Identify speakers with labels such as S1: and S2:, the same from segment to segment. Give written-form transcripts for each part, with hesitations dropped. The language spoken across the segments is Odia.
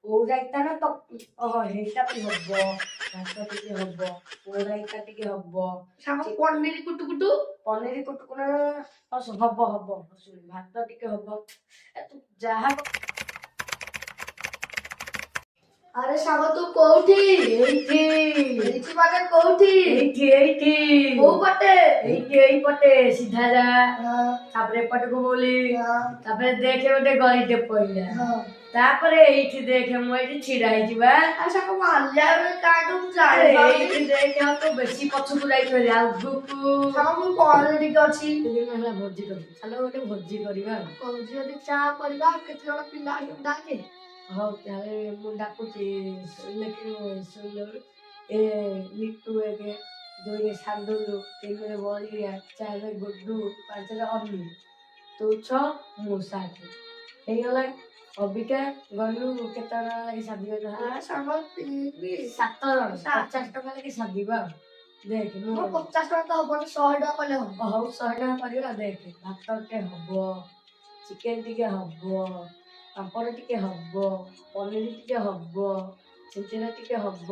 S1: ଓଉରାଇତା ନା ତ ହେଇଟା ବି ହବ, ଭାତ ଟିକେ ହବ, ଓଉରାଇତା ଟିକେ ହବ,
S2: ପନିର କୁଟୁକୁଟୁ
S1: ପନିର କୁଟୁକୁଣା ହବ ଭାତ ଟିକେ ହବ, ତୁ ଯାହା
S2: ଆରେ ସାଙ୍ଗ ତୁ କୋଉଠି?
S1: ଏଇଠି
S2: ଏଇଠି ମାନେ କୋଉଠି?
S1: ଏଇଠି
S2: କୋଉ ପଟେ?
S1: ଏଇପଟେ ସିଧା ଯା, ତାପରେ ଏପଟକୁ ବୁଲି, ତାପରେ ଦେଖେ ଗୋଟେ ଗଳିଟେ ପଇଲା, ତାପରେ ଏଇଠି ଦେଖେ ମୁଁ ଏଇଠି ଛିଡା ହେଇଛି ବା।
S2: ଆରେ ସାଙ୍ଗ ମାରିଲା କାହାଠୁ ମୁଁ ଜାଣିପାରୁନି।
S1: ଏଇଠି ଦେଖେ ଆଉ ତୁ ବେଶୀ ପଛକୁ ଯାଇଥିଲି ଆଗକୁ।
S2: ସାଙ୍ଗ ମୁଁ କଲେଜ ଟିକେ ଅଛି।
S1: ହେଲା ଭୋଜି କରି ଚାଲ ଗୋଟେ ଭୋଜି କରିବା।
S2: କହୁଛି ଯଦି ଚା କରିବା କେତେ ଜଣ ପିଲା ଡାକେ।
S1: ହଉ ତାହେଲେ ମୁଁ ଡାକୁଛି ଏ ନିତୁ ଏକେ, 2ରେ ସାଣ୍ଡୁଲୁ, 3ରେ ବଳିଆ, 4ରେ ଗୁଡୁ, 5ରେ ଅନି, ତୁ 6 ମୁଁ 7 ହେଇଗଲା। ଅବିକା ଗଲୁ କେତେ ଟଙ୍କା ଲାଗି ସାଧିବା?
S2: ସାଙ୍ଗ
S1: 7 ଜଣ 50 ଟଙ୍କା ଲାଗି ସାଧିବା। ଦେଖ ମୁଁ
S2: 50 ଟଙ୍କା ତ ହବନି, 100 ଟଙ୍କା କଲେ ହବ।
S1: ହଉ 100 ଟଙ୍କା କରିବା। ଦେଖ ଭାତ ଟିକେ ହବ, ଚିକେନ ଟିକେ ହବ, ପାମ୍ପଡ଼ ଟିକେ ହବ, ପନିର ଟିକେ ହବ, ଛେଞ୍ଚେଡା ଟିକେ ହବ,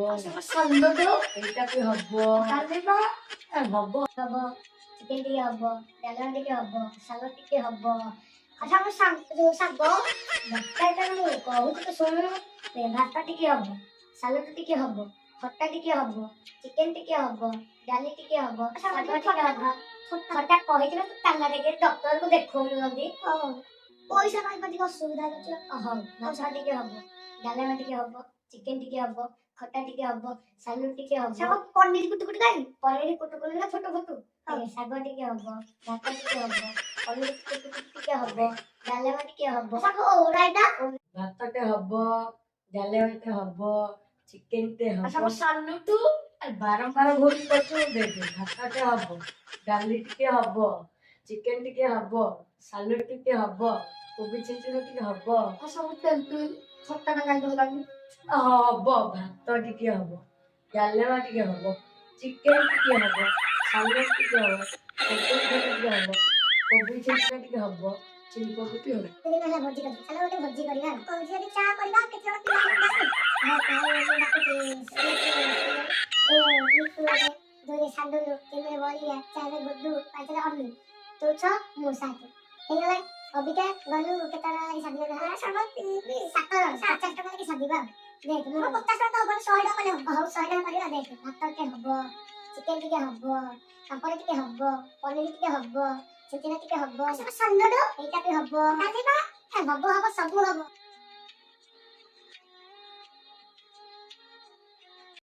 S1: ଏଇଟା ବି ହବ, ହବ
S3: ଚିକେନ ଟିକେ ହବ, ଡାଲମା ଟିକେ ହବ, ସାଲଡ ଟିକେ ହବ। ଆଚ୍ଛା ମୋ ଶାଗ ମୁଁ କହୁଛି ତ ଶୁଣୁ। ଭାତ ଟିକେ ହବ, ସାଲଡ ଟିକେ ହବ, ଖଟା ଟିକେ ହବ, ଚିକେନ ଟିକେ ହବ, ଡାଲି ଟିକେ ହବ, ଶାଗ ଟିକେ ହବ। ଖଟା କହିଥିଲେ ତୁ ତାଲା ଟିକେ ଡକ୍ଟରକୁ ଦେଖଉଛୁ ଜଲ୍ଦି। ପଇସା ପାଇଁ ଟିକେ ଅସୁବିଧା ହଉଛି। ହଉ ଭାତ ଟିକେ ହବ, ଡାଲମା ଟିକେ ହବ, ଚିକେନ ଟିକେ ହବ, ଖଟା ଟିକେ ହବ, ସାଲଡ ଟିକେ ହବ। ପନିର କୁଟୁକୁଟୁ କାଇଁ? ପନିର କୁଟୁକୁଟୁ ନା ଛୋଟ ଛୋଟ। ଶାଗ ଟିକେ ହବ, ଭାତ ଟିକେ ହବ, ପନିର କୁଟୁକୁଟୁ ଟିକେ ହବ, ଡାଲମା ଟିକେ ହବ।
S1: ଭାତଟେ ହବ, ଡାଲମାଟେ ହବ, ଚିକେନଟେ ହବ।
S2: ସାଲୁଟୁ
S1: ବାରମ୍ବାର ଭୁଲ କରୁଛୁ। ଦେଖେ ଭାତଟେ ହବ, ଡାଲି ଟିକେ ହବ, ଚିକେନ ଟିକେ ହବ, ସାଲଡ ଟିକେ ହବ, କୋବି ଛେଞ୍ଚେଡା ଟିକେ ହବ।
S2: ସବୁ ତେନ୍ତୁଳି ଖଟା ଟା କାଇଁ ହେଲାନି?
S1: ହବ ଭାତ ଟିକେ ହବ, ଡାଲମା ଟିକେ ହବ, ଚିକେନ ଟିକେ ହବ, ସାଲଡ ଟିକେ ହବ, ତେନ୍ତୁଳି ଖଟା ଟିକେ ହବ, କୋବି ଛେଞ୍ଚେଡା ଟିକେ ହବ, ଚିଲି କୋବି ଟିକେ ହବ।
S3: ଭୋଜି କରିବା। ଚାଲ ଗୋଟେ ଭୋଜି କରିବା। କହୁଛି ଯଦି ଚା କରିବା କେତେ ଜଣ ପିଲା ଡାକେ। ହଁ ତାହେଲେ ମୁଁ ଡାକୁଛି 2ରେ ସାଣ୍ଡୁଲୁ, 3ରେ ବଳିଆ, 4ରେ ଗୁଡୁ, 5ରେ ଅନି, ତୁ 6 ମୁଁ 7 ହେଇଗଲା। ଅବିକା ଗଲୁ କେତେ ଟଙ୍କା ଲାଗି ସାଧିବା? 7 ଜଣ 50 ଟଙ୍କା ଲାଗି ସାଧିବା। ଦେଖ ମୁଁ 50 ଟଙ୍କା ତ ହବନି, 100 ଟଙ୍କା କଲେ ହବ। ହଉ 100 ଟଙ୍କା କରିବା। ଦେଖ ଭାତ ଟିକେ ହବ, ଚିକେନ ଟିକେ ହବ, ପାମ୍ପଡ଼ ଟିକେ ହବ, ପନିର ଟିକେ ହବ, ଛେଞ୍ଚେଡା ଟିକେ ହବ, ସାଲଡ ଏଇଟା ବି ହବ, ହବ ସବୁ ହବ।